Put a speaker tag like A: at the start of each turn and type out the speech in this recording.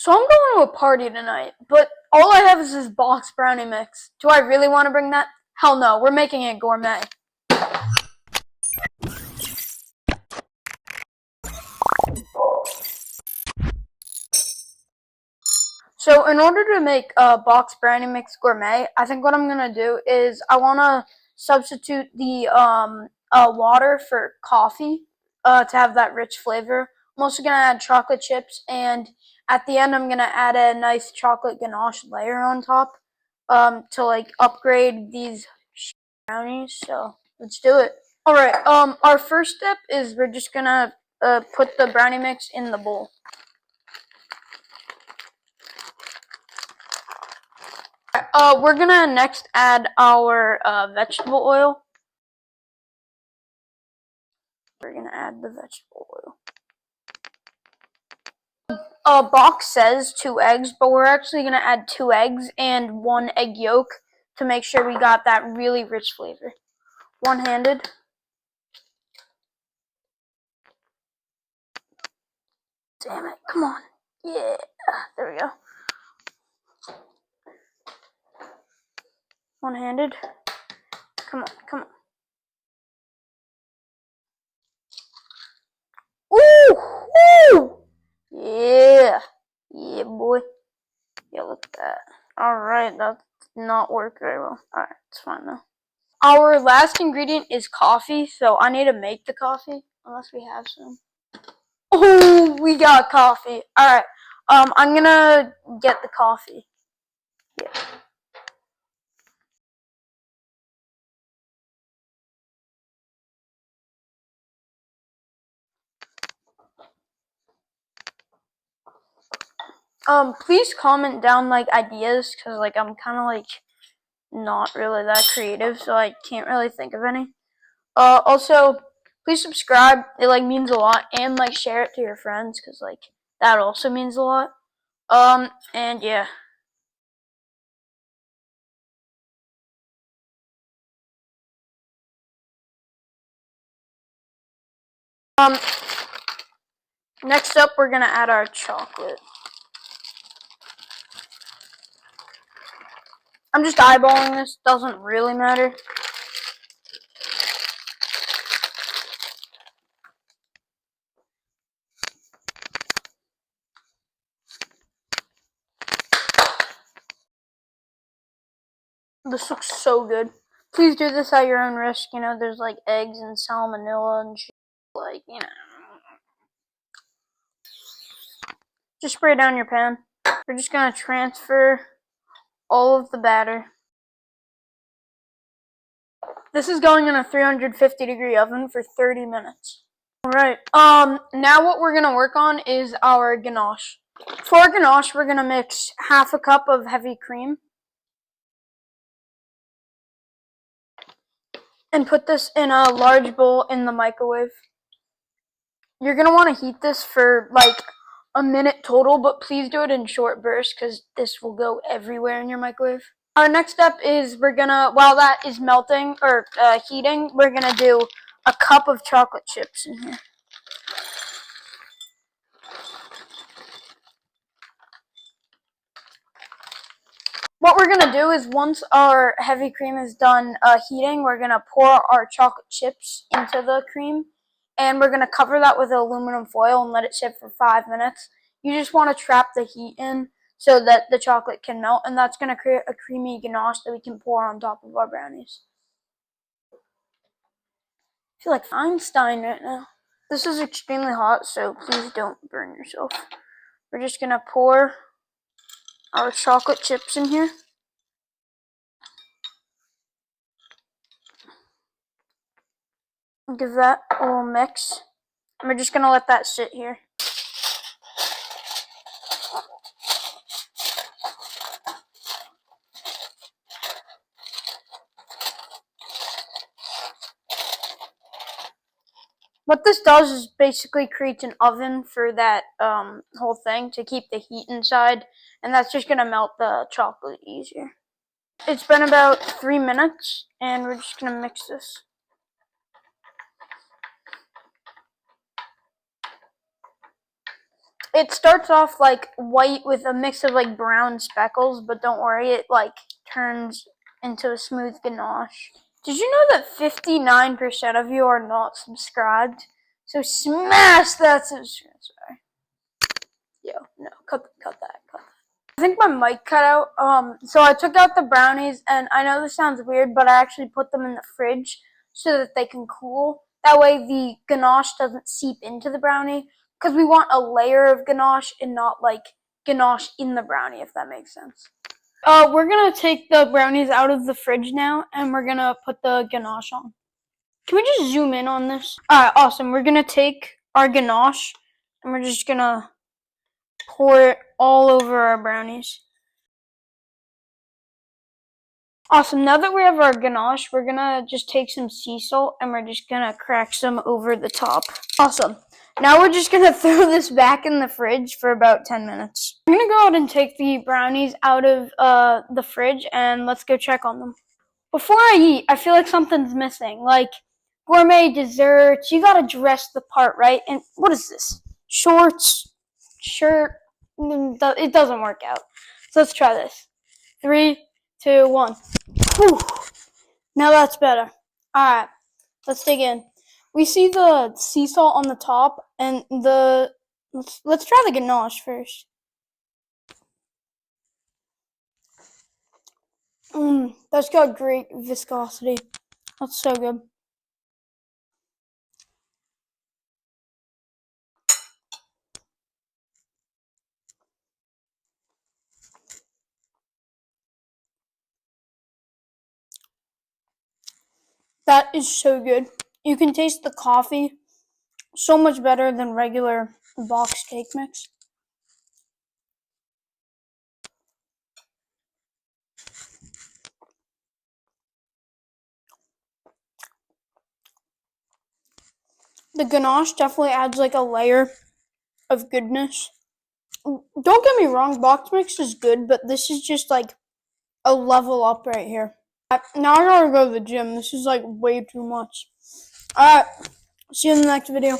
A: So I'm going to a party tonight, but all I have is this box brownie mix. Do I really want to bring that? Hell no, we're making it gourmet. So in order to make a box brownie mix gourmet, I think what I'm going to do is I want to substitute the water for coffee to have that rich flavor. I'm also going to add chocolate chips, and at the end I'm going to add a nice chocolate ganache layer on top to like upgrade these brownies. So let's do it. Alright, our first step is we're just going to put the brownie mix in the bowl. We're gonna next add our vegetable oil. We're gonna add the vegetable oil. Box says 2 eggs, but we're actually gonna add 2 eggs and 1 egg yolk to make sure we got that really rich flavor. One-handed. Damn it, come on. Yeah, there we go. One-handed. Come on, come on. Ooh! Woo! Yeah. Yeah, boy. Yeah, look at that. Alright, that did not work very well. Alright, it's fine though. Our last ingredient is coffee, so I need to make the coffee, unless we have some. Oh, we got coffee. Alright, I'm gonna get the coffee. Yeah. Please comment down, like, ideas, because, like, I'm kind of, like, not really that creative, so I can't really think of any. Also, please subscribe. It, like, means a lot, and, like, share it to your friends, because, like, that also means a lot. And, yeah. Next up, we're gonna add our chocolate. I'm just eyeballing this, doesn't really matter. This looks so good. Please do this at your own risk. You know, there's like eggs and salmonella and shit. Like, you know. Just spray down your pan. We're just gonna transfer all of the batter. This is going in a 350-degree oven for 30 minutes. Alright, now what we're gonna work on is our ganache. For our ganache, we're gonna mix half a cup of heavy cream and put this in a large bowl in the microwave. You're gonna want to heat this for like a minute total, but please do it in short bursts because this will go everywhere in your microwave. Our next step is we're gonna, while that is melting or heating, we're gonna do a cup of chocolate chips in here. What we're gonna do is once our heavy cream is done heating, we're gonna pour our chocolate chips into the cream, and we're gonna cover that with aluminum foil and let it sit for 5 minutes. You just want to trap the heat in so that the chocolate can melt, and that's gonna create a creamy ganache that we can pour on top of our brownies. I feel like Einstein right now. This is extremely hot, so please don't burn yourself. We're just gonna pour our chocolate chips in here. Give that a little mix. And we're just gonna let that sit here. What this does is basically creates an oven for that whole thing to keep the heat inside, and that's just gonna melt the chocolate easier. It's been about 3 minutes, and we're just gonna mix this. It starts off like white with a mix of like brown speckles, but don't worry, it like turns into a smooth ganache. Did you know that 59% of you are not subscribed? So smash that subscribe. Sorry. Yo, no, cut that. I think my mic cut out. So I took out the brownies, and I know this sounds weird, but I actually put them in the fridge so that they can cool. That way the ganache doesn't seep into the brownie, because we want a layer of ganache and not like ganache in the brownie, if that makes sense. We're gonna take the brownies out of the fridge now, and we're gonna put the ganache on. Can we just zoom in on this? Alright, awesome. We're gonna take our ganache, and we're just gonna pour it all over our brownies. Awesome. Now that we have our ganache, we're gonna just take some sea salt and we're just gonna crack some over the top. Awesome. Now we're just gonna throw this back in the fridge for about 10 minutes. I'm gonna go out and take the brownies out of the fridge and let's go check on them. Before I eat, I feel like something's missing. Like gourmet desserts, you gotta dress the part, right? And what is this? Shorts, shirt, it doesn't work out. So let's try this. 3, 2, 1. Whew. Now that's better. Alright, let's dig in. We see the sea salt on the top and let's try the ganache first. That's got great viscosity. That's so good. That is so good. You can taste the coffee so much better than regular box cake mix. The ganache definitely adds like a layer of goodness. Don't get me wrong, box mix is good, but this is just like a level up right here. Now I gotta go to the gym. This is like way too much. Alright, see you in the next video.